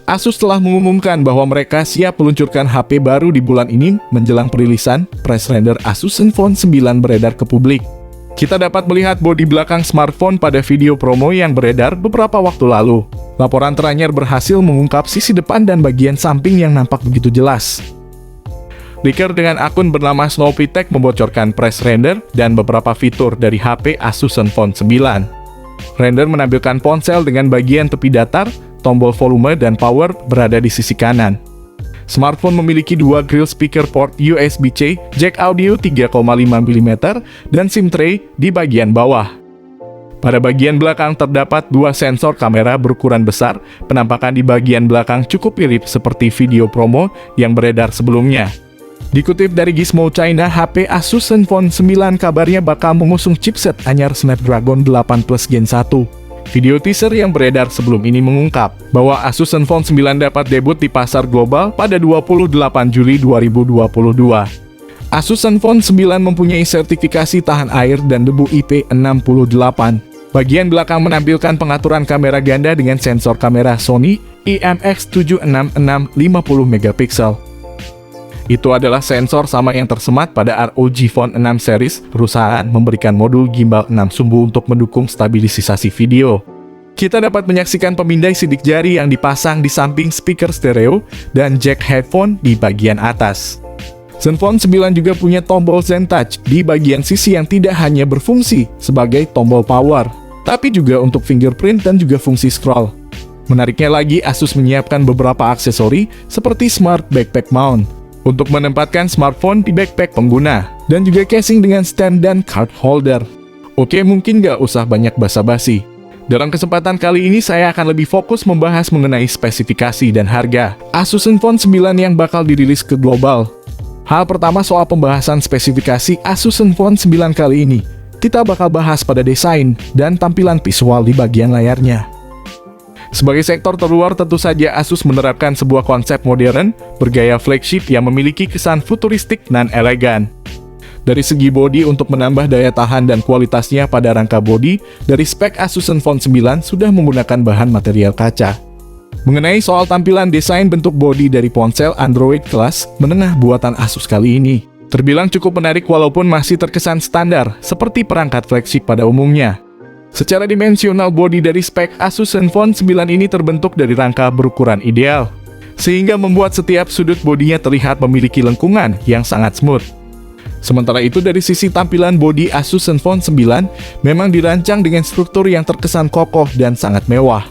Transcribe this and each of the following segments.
Asus telah mengumumkan bahwa mereka siap meluncurkan HP baru di bulan ini menjelang perilisan press render Asus Zenfone 9 beredar ke publik. Kita dapat melihat bodi belakang smartphone pada video promo yang beredar beberapa waktu lalu. Laporan teranyar berhasil mengungkap sisi depan dan bagian samping yang nampak begitu jelas. Leaker dengan akun bernama Snowpitech membocorkan press render dan beberapa fitur dari HP Asus Zenfone 9. Render menampilkan ponsel dengan bagian tepi datar, tombol volume dan power berada di sisi kanan. Smartphone memiliki dua grill speaker port USB-C, jack audio 3,5 mm, dan SIM tray di bagian bawah. Pada bagian belakang terdapat dua sensor kamera berukuran besar, penampakan di bagian belakang cukup mirip seperti video promo yang beredar sebelumnya. Dikutip dari Gizmo China, HP Asus Zenfone 9 kabarnya bakal mengusung chipset anyar Snapdragon 8 Plus Gen 1. Video teaser yang beredar sebelum ini mengungkap bahwa Asus Zenfone 9 dapat debut di pasar global pada 28 Juli 2022. Asus Zenfone 9 mempunyai sertifikasi tahan air dan debu IP68. Bagian belakang menampilkan pengaturan kamera ganda dengan sensor kamera Sony IMX766 50 megapiksel. Itu adalah sensor sama yang tersemat pada ROG Phone 6 series. Perusahaan memberikan modul gimbal 6 sumbu untuk mendukung stabilisasi video. Kita dapat menyaksikan pemindai sidik jari yang dipasang di samping speaker stereo dan jack headphone di bagian atas. Zenfone 9 juga punya tombol Zen Touch di bagian sisi yang tidak hanya berfungsi sebagai tombol power, tapi juga untuk fingerprint dan juga fungsi scroll. Menariknya lagi, Asus menyiapkan beberapa aksesori seperti Smart Backpack Mount untuk menempatkan smartphone di backpack pengguna, dan juga casing dengan stand dan card holder. Oke, mungkin nggak usah banyak basa-basi. Dalam kesempatan kali ini saya akan lebih fokus membahas mengenai spesifikasi dan harga Asus Zenfone 9 yang bakal dirilis ke global. Hal pertama soal pembahasan spesifikasi Asus Zenfone 9 kali ini, kita bakal bahas pada desain dan tampilan visual di bagian layarnya. Sebagai sektor terluar, tentu saja Asus menerapkan sebuah konsep modern, bergaya flagship yang memiliki kesan futuristik dan elegan. Dari segi bodi, untuk menambah daya tahan dan kualitasnya pada rangka bodi, dari spek Asus Zenfone 9 sudah menggunakan bahan material kaca. Mengenai soal tampilan, desain bentuk bodi dari ponsel Android kelas menengah buatan Asus kali ini terbilang cukup menarik walaupun masih terkesan standar, seperti perangkat flagship pada umumnya. Secara dimensional, bodi dari spek Asus Zenfone 9 ini terbentuk dari rangka berukuran ideal, sehingga membuat setiap sudut bodinya terlihat memiliki lengkungan yang sangat smooth. Sementara itu, dari sisi tampilan, bodi Asus Zenfone 9 memang dirancang dengan struktur yang terkesan kokoh dan sangat mewah.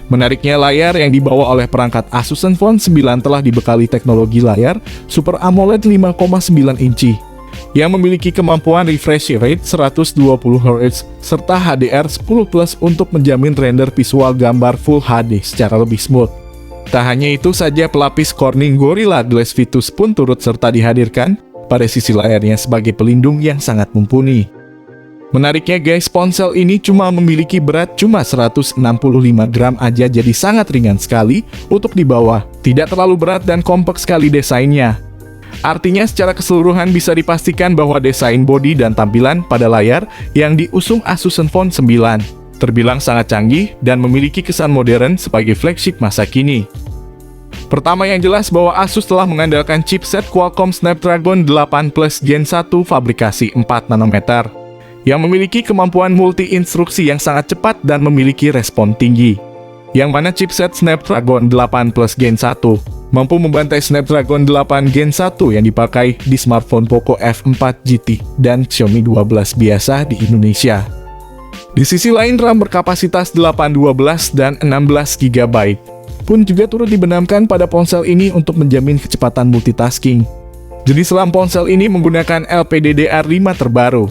Menariknya, layar yang dibawa oleh perangkat Asus Zenfone 9 telah dibekali teknologi layar Super AMOLED 5,9 inci. Yang memiliki kemampuan refresh rate 120Hz serta HDR10+ untuk menjamin render visual gambar Full HD secara lebih smooth. Tak hanya itu saja, pelapis Corning Gorilla Glass Vitus pun turut serta dihadirkan pada sisi layarnya sebagai pelindung yang sangat mumpuni. Menariknya guys, ponsel ini cuma memiliki berat cuma 165 gram aja, jadi sangat ringan sekali untuk dibawa. Tidak terlalu berat dan kompak sekali desainnya. Artinya secara keseluruhan bisa dipastikan bahwa desain bodi dan tampilan pada layar yang diusung Asus Zenfone 9 terbilang sangat canggih dan memiliki kesan modern sebagai flagship masa kini. Pertama yang jelas bahwa Asus telah mengandalkan chipset Qualcomm Snapdragon 8 Plus Gen 1 fabrikasi 4 nanometer yang memiliki kemampuan multi-instruksi yang sangat cepat dan memiliki respon tinggi. Yang mana chipset Snapdragon 8 Plus Gen 1 mampu membantai Snapdragon 8 Gen 1 yang dipakai di smartphone Poco F4 GT dan Xiaomi 12 biasa di Indonesia. Di sisi lain, RAM berkapasitas 812 dan 16 GB pun juga turut dibenamkan pada ponsel ini untuk menjamin kecepatan multitasking. Jenis RAM ponsel ini menggunakan LPDDR5 terbaru.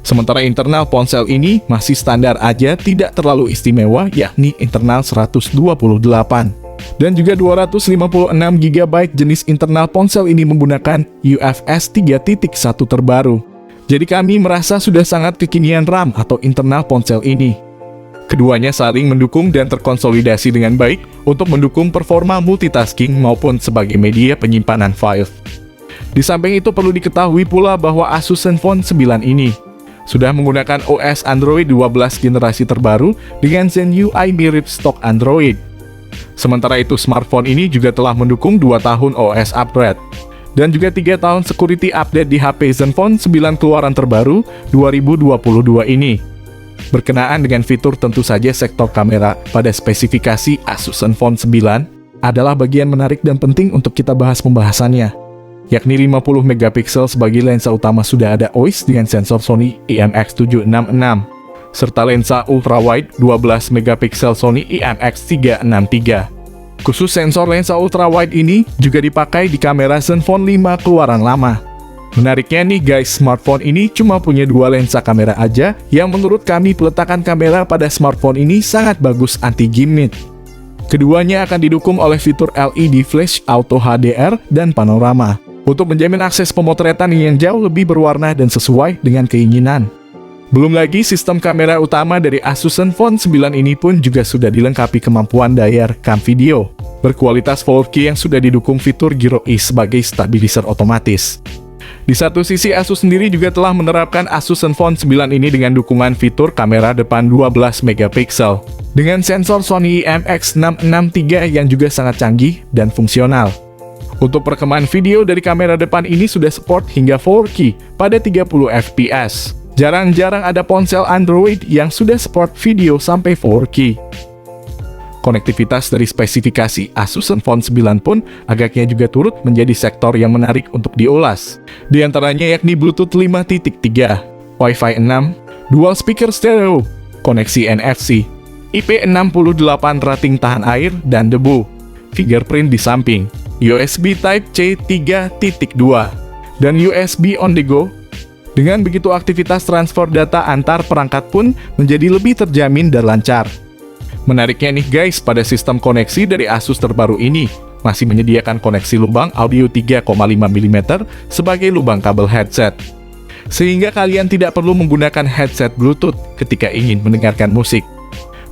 Sementara internal ponsel ini masih standar aja, tidak terlalu istimewa, yakni internal 128. Dan juga 256 GB jenis internal ponsel ini menggunakan UFS 3.1 terbaru. Jadi kami merasa sudah sangat kekinian RAM atau internal ponsel ini. Keduanya saling mendukung dan terkonsolidasi dengan baik untuk mendukung performa multitasking maupun sebagai media penyimpanan file. Di samping itu perlu diketahui pula bahwa Asus Zenfone 9 ini sudah menggunakan OS Android 12 generasi terbaru dengan Zen UI mirip stok Android. Sementara itu, smartphone ini juga telah mendukung 2 tahun OS upgrade dan juga 3 tahun security update di HP Zenfone 9 keluaran terbaru 2022 ini. Berkenaan dengan fitur, tentu saja sektor kamera pada spesifikasi Asus Zenfone 9 adalah bagian menarik dan penting untuk kita bahas pembahasannya, yakni 50 megapiksel sebagai lensa utama sudah ada OIS dengan sensor Sony IMX766, serta lensa ultrawide 12 megapiksel Sony IMX363. Khusus sensor lensa ultrawide ini juga dipakai di kamera Zenfone 5 keluaran lama. Menariknya nih guys, smartphone ini cuma punya 2 lensa kamera aja, yang menurut kami peletakan kamera pada smartphone ini sangat bagus anti-gimmick. Keduanya akan didukung oleh fitur LED flash, auto HDR, dan panorama, untuk menjamin akses pemotretan yang jauh lebih berwarna dan sesuai dengan keinginan. Belum lagi sistem kamera utama dari Asus Zenfone 9 ini pun juga sudah dilengkapi kemampuan daya rekam video berkualitas 4K yang sudah didukung fitur Gyro E sebagai stabilizer otomatis. Di satu sisi, Asus sendiri juga telah menerapkan Asus Zenfone 9 ini dengan dukungan fitur kamera depan 12 megapiksel dengan sensor Sony IMX663 yang juga sangat canggih dan fungsional. Untuk perkembangan video dari kamera depan ini sudah support hingga 4K pada 30 fps. Jarang-jarang ada ponsel Android yang sudah support video sampai 4K. Konektivitas dari spesifikasi Asus Zenfone 9 pun agaknya juga turut menjadi sektor yang menarik untuk diulas. Di antaranya yakni Bluetooth 5.3, Wi-Fi 6, dual speaker stereo, koneksi NFC, IP68 rating tahan air dan debu, fingerprint di samping, USB Type-C 3.2, dan USB on the go. Dengan begitu, aktivitas transfer data antar perangkat pun menjadi lebih terjamin dan lancar. Menariknya nih guys, pada sistem koneksi dari Asus terbaru ini masih menyediakan koneksi lubang audio 3,5 mm sebagai lubang kabel headset. Sehingga kalian tidak perlu menggunakan headset Bluetooth ketika ingin mendengarkan musik.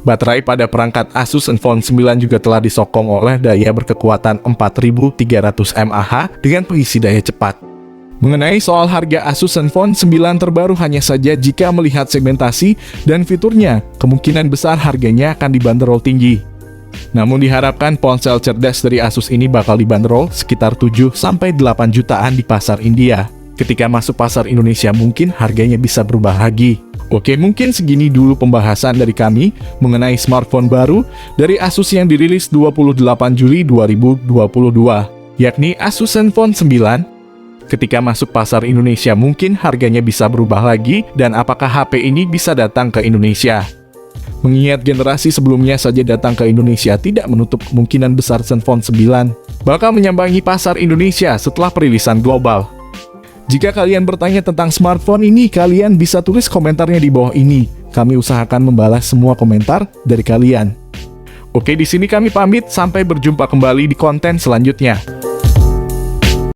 Baterai pada perangkat Asus Zenfone 9 juga telah disokong oleh daya berkekuatan 4300 mAh dengan pengisi daya cepat. Mengenai soal harga Asus Zenfone 9 terbaru, hanya saja jika melihat segmentasi dan fiturnya, kemungkinan besar harganya akan dibanderol tinggi. Namun diharapkan ponsel cerdas dari Asus ini bakal dibanderol sekitar 7-8 jutaan di pasar India. Ketika masuk pasar Indonesia mungkin harganya bisa berubah lagi. Oke, mungkin segini dulu pembahasan dari kami mengenai smartphone baru dari Asus yang dirilis 28 Juli 2022, yakni Asus Zenfone 9. Ketika masuk pasar Indonesia mungkin harganya bisa berubah lagi, dan apakah HP ini bisa datang ke Indonesia. Mengingat generasi sebelumnya saja datang ke Indonesia, tidak menutup kemungkinan besar Zenfone 9 bakal menyambangi pasar Indonesia setelah perilisan global. Jika kalian bertanya tentang smartphone ini, kalian bisa tulis komentarnya di bawah ini. Kami usahakan membalas semua komentar dari kalian. Oke, di sini kami pamit, sampai berjumpa kembali di konten selanjutnya.